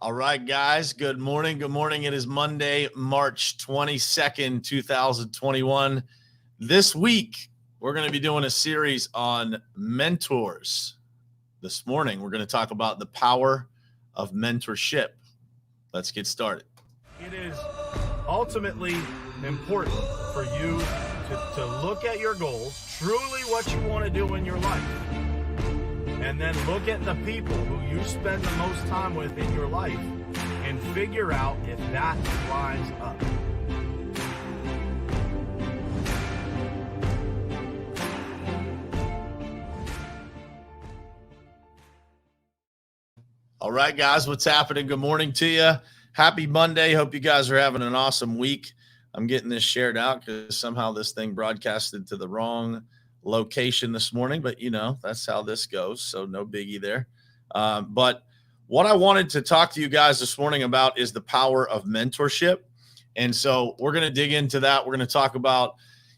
All right, guys. Good morning. Good morning. It is Monday, March 22nd, 2021. This week, we're going to be doing a series on mentors. This morning, we're going to talk about the power of mentorship. Let's get started. It is ultimately important for you to look at your goals, truly what you want to do in your life, and then look at the people who you spend the most time with in your life and figure out if that lines up. All right, guys, what's happening? Good morning to you. Happy Monday. Hope you guys are having an awesome week. I'm getting this shared out because somehow this thing broadcasted to the wrong location this morning, but that's how this goes. So no biggie there. But what I wanted to talk to you guys this morning about is the power of mentorship. And so we're going to dig into that. We're going to talk about,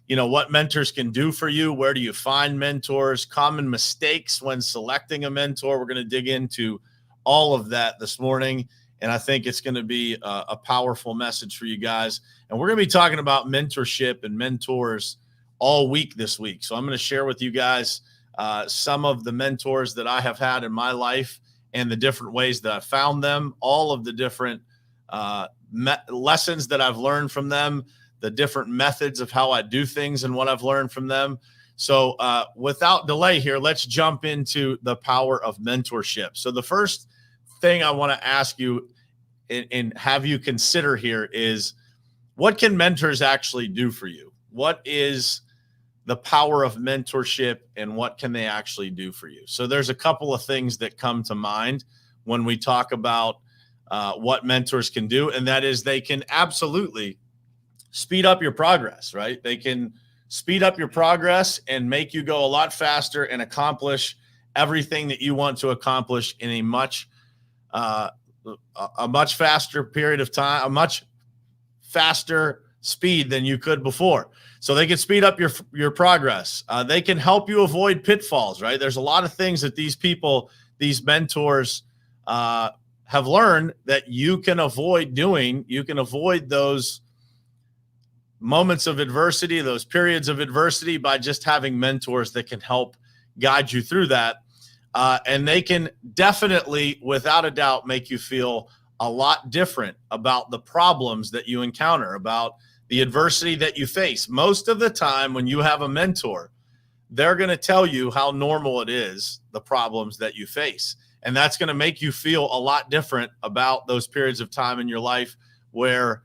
what mentors can do for you. Where do you find mentors? Common mistakes when selecting a mentor. We're going to dig into all of that this morning. And I think it's going to be a powerful message for you guys. And we're going to be talking about mentorship and mentors all week this week. So I'm going to share with you guys some of the mentors that I have had in my life and the different ways that I found them, all of the different lessons that I've learned from them, the different methods of how I do things and what I've learned from them. So without delay here, let's jump into the power of mentorship. So the first thing I want to ask you and have you consider here is, what can mentors actually do for you? What is the power of mentorship and what can they actually do for you? So there's a couple of things that come to mind when we talk about what mentors can do. And that is they can absolutely speed up your progress, right? They can speed up your progress and make you go a lot faster and accomplish everything that you want to accomplish in a much faster period of time, a much faster speed than you could before. So they can speed up your progress. They can help you avoid pitfalls, right? There's a lot of things that these mentors have learned that you can avoid doing. You can avoid those moments of adversity, those periods of adversity, by just having mentors that can help guide you through that. And they can definitely, without a doubt, make you feel a lot different about the problems that you encounter, about the adversity that you face. Most of the time when you have a mentor, they're going to tell you how normal it is, the problems that you face. And that's going to make you feel a lot different about those periods of time in your life where,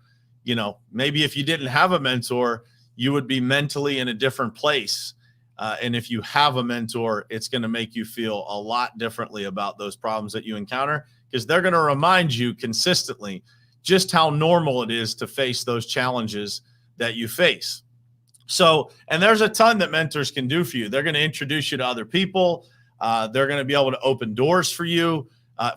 maybe if you didn't have a mentor, you would be mentally in a different place. And if you have a mentor, it's going to make you feel a lot differently about those problems that you encounter, because they're going to remind you consistently just how normal it is to face those challenges that you face. So, and there's a ton that mentors can do for you. They're going to introduce you to other people. They're going to be able to open doors for you,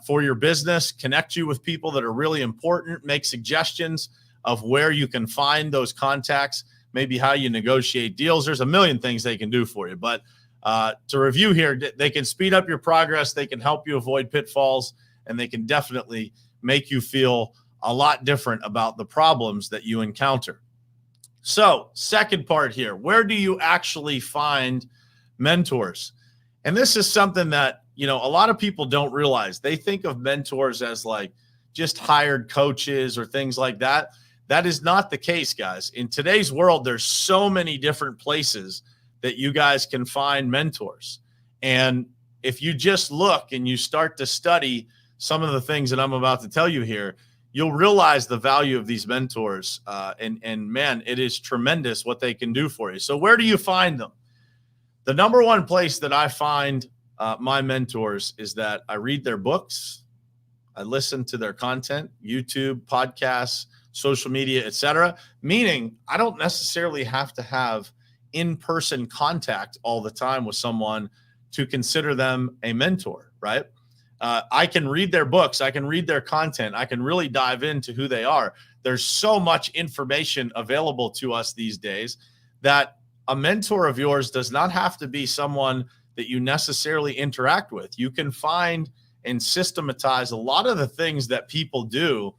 for your business, connect you with people that are really important, make suggestions of where you can find those contacts, maybe how you negotiate deals. There's a million things they can do for you. But to review here, they can speed up your progress. They can help you avoid pitfalls, and they can definitely make you feel a lot different about the problems that you encounter. So, second part here, where do you actually find mentors? And this is something that, a lot of people don't realize. They think of mentors as like just hired coaches or things like that. That is not the case, guys. In today's world, there's so many different places that you guys can find mentors. And if you just look and you start to study some of the things that I'm about to tell you here, you'll realize the value of these mentors. And man, it is tremendous what they can do for you. So where do you find them? The number one place that I find my mentors is that I read their books, I listen to their content, YouTube, podcasts, social media, etc. Meaning I don't necessarily have to have in-person contact all the time with someone to consider them a mentor, right? I can read their books. I can read their content. I can really dive into who they are. There's so much information available to us these days that a mentor of yours does not have to be someone that you necessarily interact with. You can find and systematize a lot of the things that people do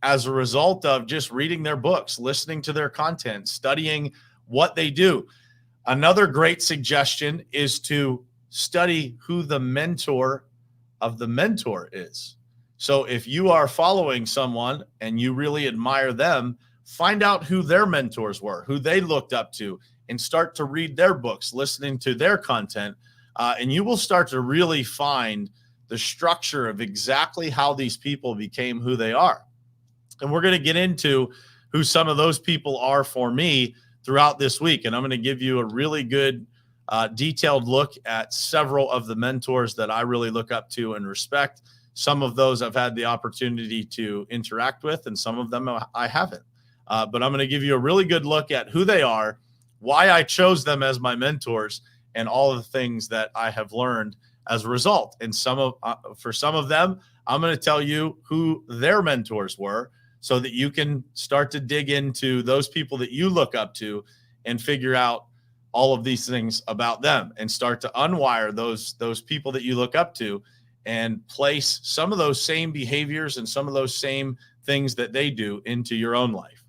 as a result of just reading their books, listening to their content, studying what they do. Another great suggestion is to study who the mentor of the mentor is. So if you are following someone and you really admire them, find out who their mentors were, who they looked up to, and start to read their books, listening to their content. And you will start to really find the structure of exactly how these people became who they are. And we're going to get into who some of those people are for me throughout this week. And I'm going to give you a really good detailed look at several of the mentors that I really look up to and respect. Some of those I've had the opportunity to interact with, and some of them I haven't. But I'm going to give you a really good look at who they are, why I chose them as my mentors, and all of the things that I have learned as a result. And for some of them, I'm going to tell you who their mentors were, so that you can start to dig into those people that you look up to and figure out all of these things about them, and start to unwire those people that you look up to and place some of those same behaviors and some of those same things that they do into your own life.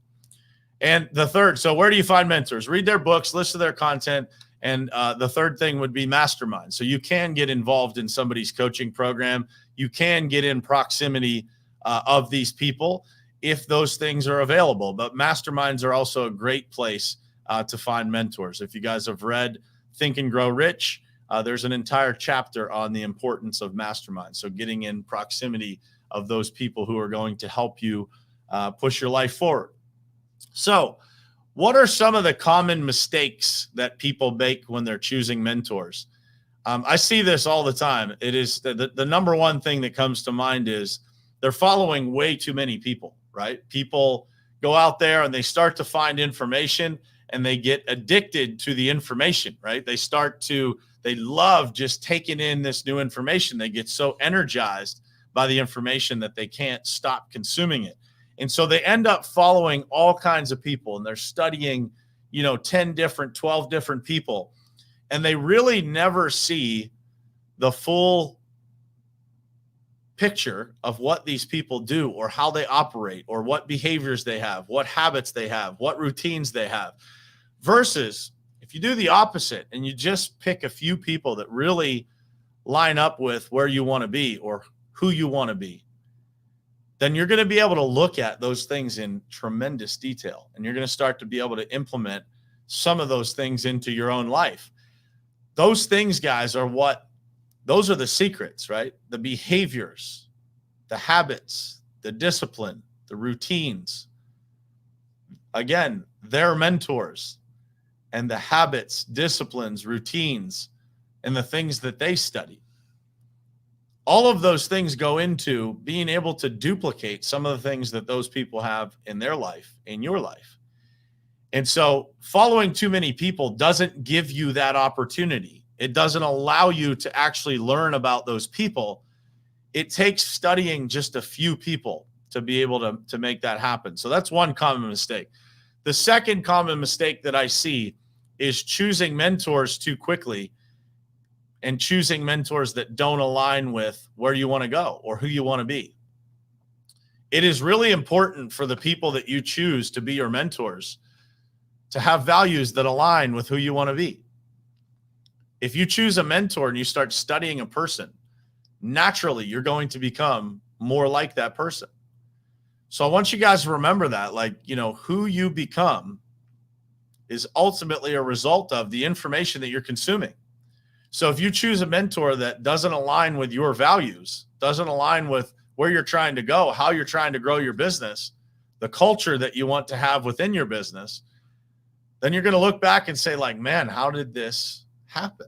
And the third, so where do you find mentors? Read their books, listen to their content. And the third thing would be masterminds. So you can get involved in somebody's coaching program. You can get in proximity of these people if those things are available. But masterminds are also a great place to find mentors. If you guys have read Think and Grow Rich, there's an entire chapter on the importance of masterminds. So getting in proximity of those people who are going to help you push your life forward. So what are some of the common mistakes that people make when they're choosing mentors? I see this all the time. It is the number one thing that comes to mind is they're following way too many people, right? People go out there and they start to find information and they get addicted to the information, right? They love just taking in this new information. They get so energized by the information that they can't stop consuming it. And so they end up following all kinds of people, and they're studying, 10 different, 12 different people. And they really never see the full picture of what these people do, or how they operate, or what behaviors they have, what habits they have, what routines they have. Versus if you do the opposite and you just pick a few people that really line up with where you want to be or who you want to be, then you're going to be able to look at those things in tremendous detail. And you're going to start to be able to implement some of those things into your own life. Those things, guys, those are the secrets, right? The behaviors, the habits, the discipline, the routines. Again, they're mentors, and the habits, disciplines, routines, and the things that they study. All of those things go into being able to duplicate some of the things that those people have in their life, in your life. And so following too many people doesn't give you that opportunity. It doesn't allow you to actually learn about those people. It takes studying just a few people to be able to make that happen. So that's one common mistake. The second common mistake that I see is choosing mentors too quickly, and choosing mentors that don't align with where you want to go or who you want to be. It is really important for the people that you choose to be your mentors to have values that align with who you want to be. If you choose a mentor and you start studying a person, naturally you're going to become more like that person. So I want you guys to remember that, who you become is ultimately a result of the information that you're consuming. So if you choose a mentor that doesn't align with your values, doesn't align with where you're trying to go, how you're trying to grow your business, the culture that you want to have within your business, then you're going to look back and say, man, how did this happen?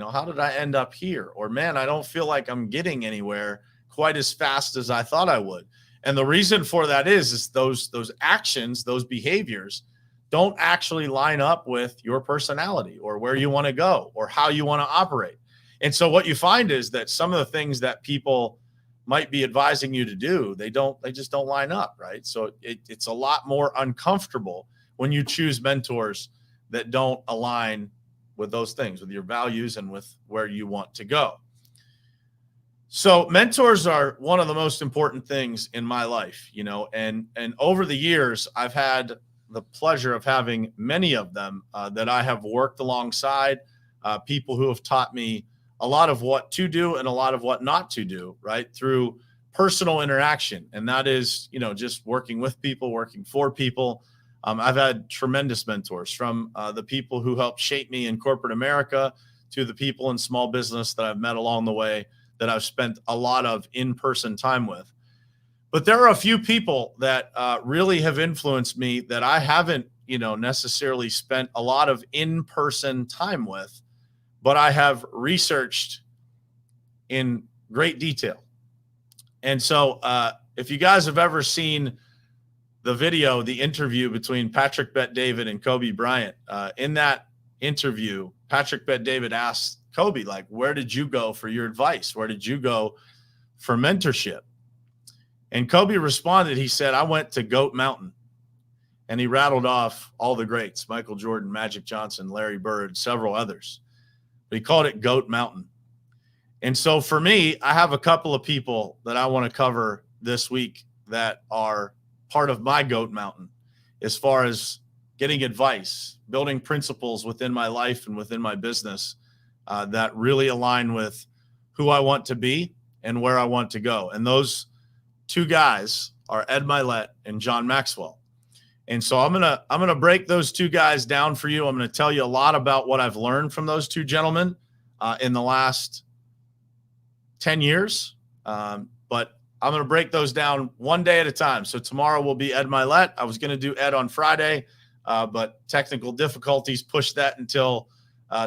How did I end up here? Or, man, I don't feel like I'm getting anywhere quite as fast as I thought I would. And the reason for that is those actions, those behaviors don't actually line up with your personality or where you want to go or how you want to operate. And so what you find is that some of the things that people might be advising you to do, they just don't line up, right? So it's a lot more uncomfortable when you choose mentors that don't align with those things, with your values and with where you want to go. So mentors are one of the most important things in my life, and over the years, I've had the pleasure of having many of them that I have worked alongside, people who have taught me a lot of what to do and a lot of what not to do, right? Through personal interaction. And that is, just working with people, working for people. I've had tremendous mentors, from the people who helped shape me in corporate America to the people in small business that I've met along the way, that I've spent a lot of in-person time with. But there are a few people that really have influenced me that I haven't, necessarily spent a lot of in-person time with, but I have researched in great detail. And so if you guys have ever seen the video, the interview between Patrick Bet-David and Kobe Bryant, in that interview, Patrick Bet-David asked Kobe, like, where did you go for your advice? Where did you go for mentorship? And Kobe responded, he said, I went to Goat Mountain. And he rattled off all the greats: Michael Jordan, Magic Johnson, Larry Bird, several others. But he called it Goat Mountain. And so for me, I have a couple of people that I want to cover this week that are part of my Goat Mountain, as far as getting advice, building principles within my life and within my business that really align with who I want to be and where I want to go. And those two guys are Ed Milet and John Maxwell. And so I'm gonna break those two guys down for you. I'm going to tell you a lot about what I've learned from those two gentlemen in the last 10 years. But I'm going to break those down one day at a time. So tomorrow will be Ed Milet. I was going to do Ed on Friday, but technical difficulties pushed that until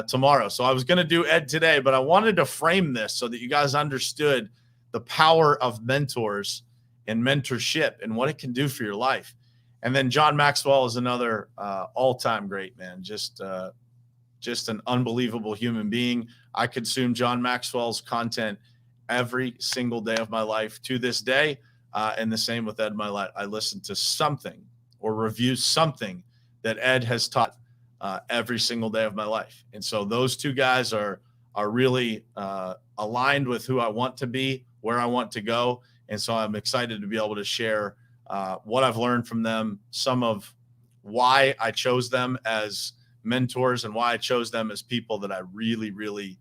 tomorrow. So I was going to do Ed today, but I wanted to frame this so that you guys understood the power of mentors and mentorship and what it can do for your life. And then John Maxwell is another all-time great, man. Just an unbelievable human being. I consume John Maxwell's content every single day of my life to this day. And the same with Ed Milet. I listen to something or review something that Ed has taught every single day of my life. And so those two guys are really aligned with who I want to be, where I want to go. And so I'm excited to be able to share what I've learned from them, some of why I chose them as mentors and why I chose them as people that I really, really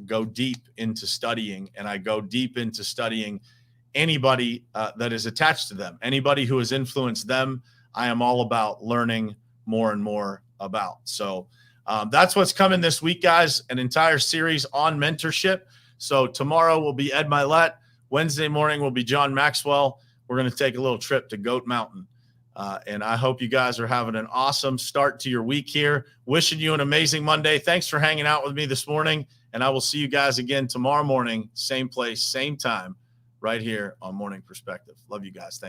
go deep into studying. And I go deep into studying anybody that is attached to them, anybody who has influenced them. I am all about learning more and more about. So that's what's coming this week, guys, an entire series on mentorship. So tomorrow will be Ed Milet. Wednesday morning will be John Maxwell. We're going to take a little trip to Goat Mountain. And I hope you guys are having an awesome start to your week here. Wishing you an amazing Monday. Thanks for hanging out with me this morning. And I will see you guys again tomorrow morning, same place, same time, right here on Morning Perspective. Love you guys. Thanks.